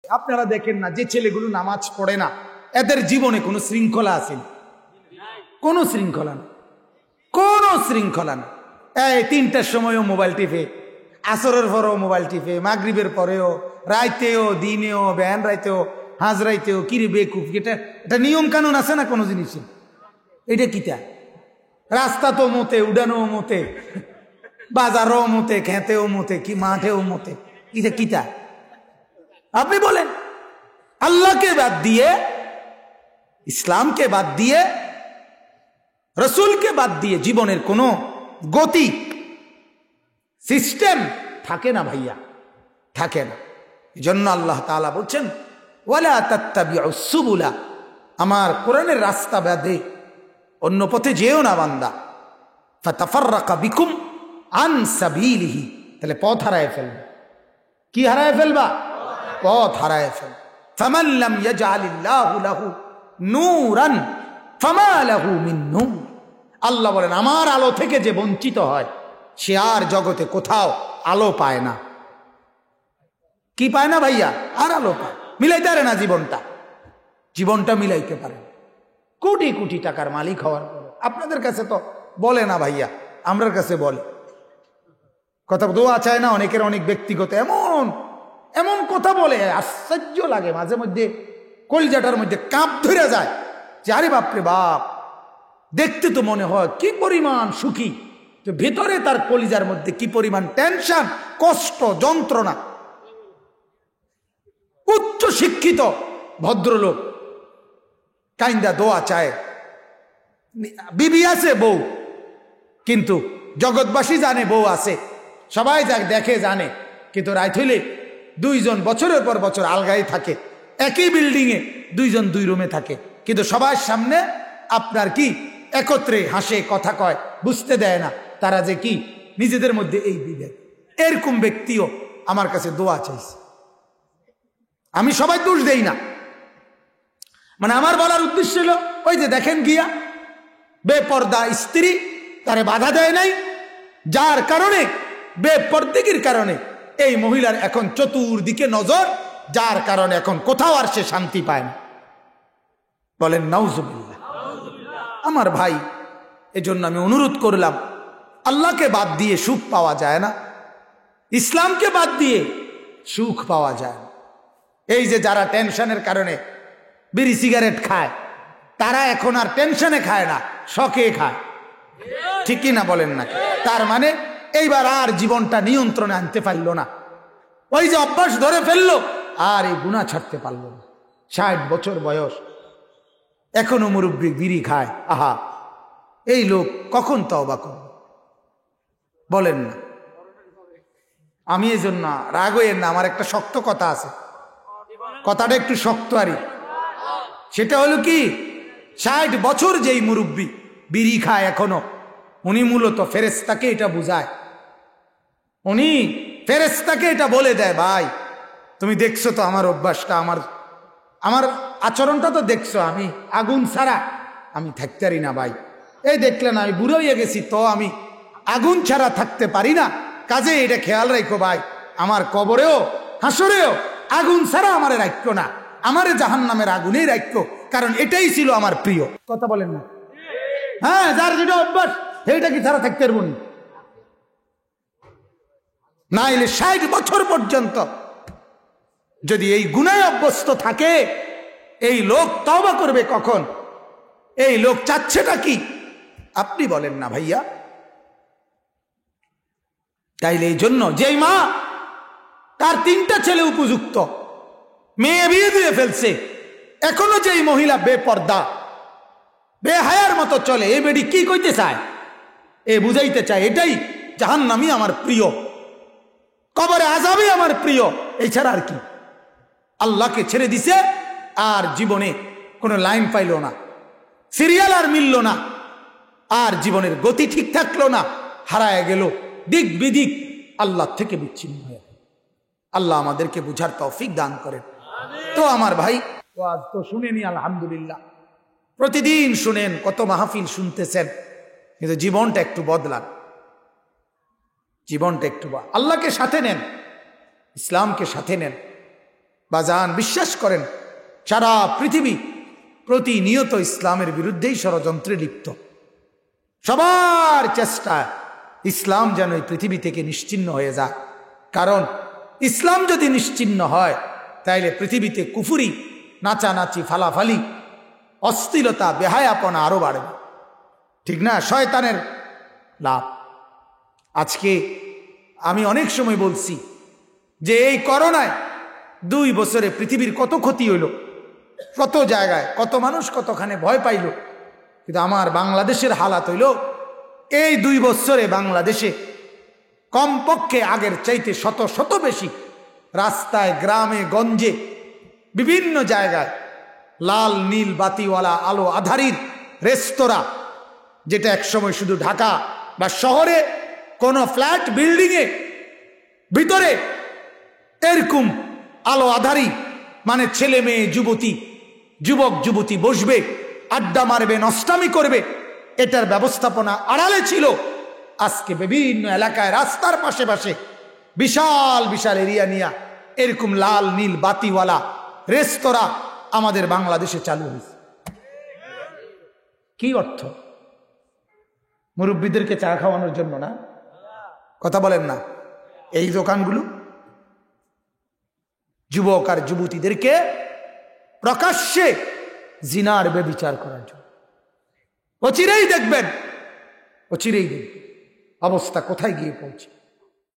আপনারা দেখেন না, যে ছেলেগুলো নামাজ পড়ে না, এদের জীবনে কোনো শৃঙ্খলা আছে না, কোনো শৃঙ্খলা না, কোনো শৃঙ্খলা না। এই 3টার সময়ও মোবাইল টিপে, আসরের পরেও মোবাইল টিপে, মাগরিবের পরেও, রাইতেও, দিনেও, ব্যান রাইতেও, হাজ রাইতেও। কিরে বেকুফ, এটা নিয়ম কানুন আছে না কোনো জিনিসের? এটা কিটা? রাস্তা তো মতে, উডানো মতে, বাজারও মতে, খেতেও মতে, কি মাঠেও মতে। এটা কিটা? আপনি বলেন। আল্লাহকে বাদ দিয়ে, ইসলামকে বাদ দিয়ে, রসুলকে বাদ দিয়ে জীবনের কোনো গতি সিস্টেম থাকে না ভাইয়া, থাকে না। এজন্য আল্লাহ তাআলা বলছেন, ওয়ালা তাত্তাবিউস সুবুলা, আমার কোরআনের রাস্তা বাদে অন্য পথে যেও না বান্দা। ফাতাফাররাকা বিকুম আন সাবিলিহি, তাহলে পথ হারায় ফেলবে। কি হারায় ফেলবা? পথ হারায় ফেলবে। ফামান লাম ইয়াজআলিল্লাহু লাহু নূরান ফামা লাহু মিন নূর। আল্লাহ বলেন, আমার আলো থেকে যে বঞ্চিত হয় সে আর জগতে কোথাও আলো পায় না। কি পায় না ভাইয়া? আর আলো পায়, মিলাইতে পারে না জীবনটা মিলাইতে পারে। কোটি কোটি টাকার মালিক হওয়ার পরে আপনাদের কাছে তো বলে না ভাইয়া, আমরার কাছে বলে। কথা দোয়া চায় না অনেকের, অনেক ব্যক্তিগত এমন এমন কথা বলে, আশ্চর্য লাগে মাঝে মধ্যে, কলজাটার মধ্যে কাঁপ ধরে যায় যে আরে বাপরে বাপ, দেখতে তো মনে হয় কি পরিমাণ সুখী, তো ভেতরে তার কলিজার মধ্যে কি পরিমাণ টেনশন, কষ্ট, যন্ত্রণা। উচ্চ শিক্ষিত ভদ্রলোক কাইন্দা দোয়া চায়, বিবি আছে, বউ, কিন্তু জগৎবাসী জানে বউ আছে, সবাই যাক দেখে জানে, কিন্তু রাত হইলে 2 জন বছরের পর বছর আলগাই থাকে, একই বিল্ডিং এ 2 জন 2 রুমে থাকে, কিন্তু সবার সামনে আপনার কি একত্রে হাসে, কথা কয়, বুঝতে দেয় না তারা যে কি নিজেদের মধ্যে এই বিভেদ। এরকম ব্যক্তিও আমার কাছে দোয়া চাইছে। আমি সবাই দোষ দেই না, মানে আমার বলার উদ্দেশ্য হলো, ওই যে দেখেন গিয়া বেপর্দা স্ত্রী তারে বাধা দেয় নাই, যার কারণে বেপর্দাগির কারণে এই মহিলার এখন চতুর্দিকে নজর, যার কারণে এখন কোথাও আর সে শান্তি পায় না। বলেন নাউজুবিল্লাহ। আমার ভাই, এজন্য আমি অনুরোধ করলাম, আল্লাহকে বাদ দিয়ে সুখ পাওয়া যায় না, ইসলামকে বাদ দিয়ে সুখ পাওয়া যায় না। এই যে যারা টেনশনের কারণে বিড়ি সিগারেট খায়, তারা এখন আর টেনশনে খায় না, শখে খায়। ঠিক কি না বলেন না? তার মানে এইবার আর জীবনটা নিয়ন্ত্রণে আনতে পারলো না, ওই যে অভ্যাস ধরে ফেললো, আর এই গুনাহ ছাড়তে পারলো না। 60 বছর বয়স, এখনো মুরব্বি বিড়ি খায়। আহা, এই লোক কখন তওবা করবে? বলেন না। আমি এই জন্য রাগ হইয়েন না, আমার একটা শক্ত কথা আছে, কথাটা একটু শক্ত আরই। সেটা হলো কি, 60 বছর যেই মুরব্বি বিড়ি খায় এখনো, উনি মূলত ফেরেশতাকে এটা বুঝায়, উনি ফেরেশতাকে এটা বলে দেয়, ভাই তুমি দেখছো তো আমার অভ্যাসটা, আমার আচরণটা তো দেখছো, আমি আগুন ছাড়া আমি থাকতে পারি না ভাই। এই দেখলেন আমি বুড়ো হয়ে গেছি, তো আমি আগুন ছাড়া থাকতে পারি না, কাজে এটা খেয়াল রাখো ভাই, আমার কবরেও হাসরেও আগুন ছাড়া আমারে রাখো না, আমারে জাহান্নামের আগুনেই রাখো, কারণ এটাই ছিল আমার প্রিয়। কথা বলেন না? হ্যাঁ, যার যেটা অভ্যাস সেইটা কি ছাড়া থাকতে পারবো না? এলে 60 বছর পর্যন্ত যদি এই গুনাহে অভ্যস্ত থাকে, এই লোক তওবা করবে কখন? এই লোক চাচ্ছেটা কি আপনি বলেন না ভাইয়া? তাইলে এই জন্য যেই মা তার 3টা ছেলে উপযুক্ত, মেয়ে বিয়ে দিয়ে ফেলছে, এখনো যেই মহিলা বেপর্দা বেহায়ার মতো চলে, এই বেডি কি কইতে চায়? এ বুঝাইতে চায় এটাই জাহান্নামী আমার প্রিয়, কবরে আযাবই আমার প্রিয়, এছাড়া আর কি? আল্লাহকে ছেড়ে দিছে, আর জীবনে কোনো লাইন পাইল না, সিরিয়াল আর মিলল না, আর জীবনের গতি ঠিক থাকলো না, হারায় গেল, দিক বিদিক আল্লাহ থেকে বিচ্ছিন্ন হয়ে। আল্লাহ আমাদেরকে বুঝার তৌফিক দান করেন। তো আমার ভাই, আজ তো শুনেনি আলহামদুলিল্লাহ, প্রতিদিন শুনেন, কত মাহফিল শুনতেছেন, কিন্তু জীবনটা একটু বদলান, জীবনটা একটু আল্লাহকে সাথে নেন, ইসলামকে সাথে নেন, বাজান বিশ্বাস করেন, সারা পৃথিবী প্রতিনিয়ত ইসলামের বিরুদ্ধেই ষড়যন্ত্রে লিপ্ত। সবার চেষ্টা ইসলাম যেন এই পৃথিবী থেকে নিশ্চিহ্ন হয়ে যায়। কারণ ইসলাম যদি নিশ্চিহ্ন হয় তাইলে পৃথিবীতে কুফুরি, নাচানাচি, ফালাফালি, অশ্লীলতা, বেহায়াপনা আরো বাড়বে। ঠিক না? শয়তানের লাভ। আজকে আমি অনেক সময় বলছি যে এই করোনায় 2 বছরে পৃথিবীর কত ক্ষতি হইল, কত জায়গায় কত মানুষ কতখানে ভয় পাইল। কিন্তু আমার বাংলাদেশের হালাত হইল এই 2 বছরে বাংলাদেশে কমপক্ষে আগের চাইতে শত শত বেশি রাস্তায়, গ্রামে, গঞ্জে, বিভিন্ন জায়গায় লাল নীল বাতিওয়ালা আলো আধারির রেস্তোরাঁ, যেটা একসময় শুধু ঢাকা বা শহরে কোন ফ্ল্যাট বিল্ডিংয়ে ভিতরে এরকম আলো আধারি, মানে ছেলে মেয়ে যুবতী, যুবক যুবতী বসবে, আড্ডা মারবে, নষ্টামি করবে, এটার ব্যবস্থাপনা আড়ালে ছিল। আজকে বিভিন্ন এলাকায় রাস্তার পাশে পাশে বিশাল বিশাল এরিয়া নিয়ে এরকম লাল নীল বাতিওয়ালা রেস্তোরাঁ আমাদের বাংলাদেশে চালু হয়েছে। কি অর্থ? মুরব্বীদেরকে চা খাওয়ানোর জন্য না? কথা বলেন না? এই দোকানগুলো যুবক আর যুবতীদেরকে প্রকাশ্যে জিনার ব্যভিচার করার জন্য। অচিরেই দেখবেন অবস্থা কোথায় গিয়ে পৌঁছে।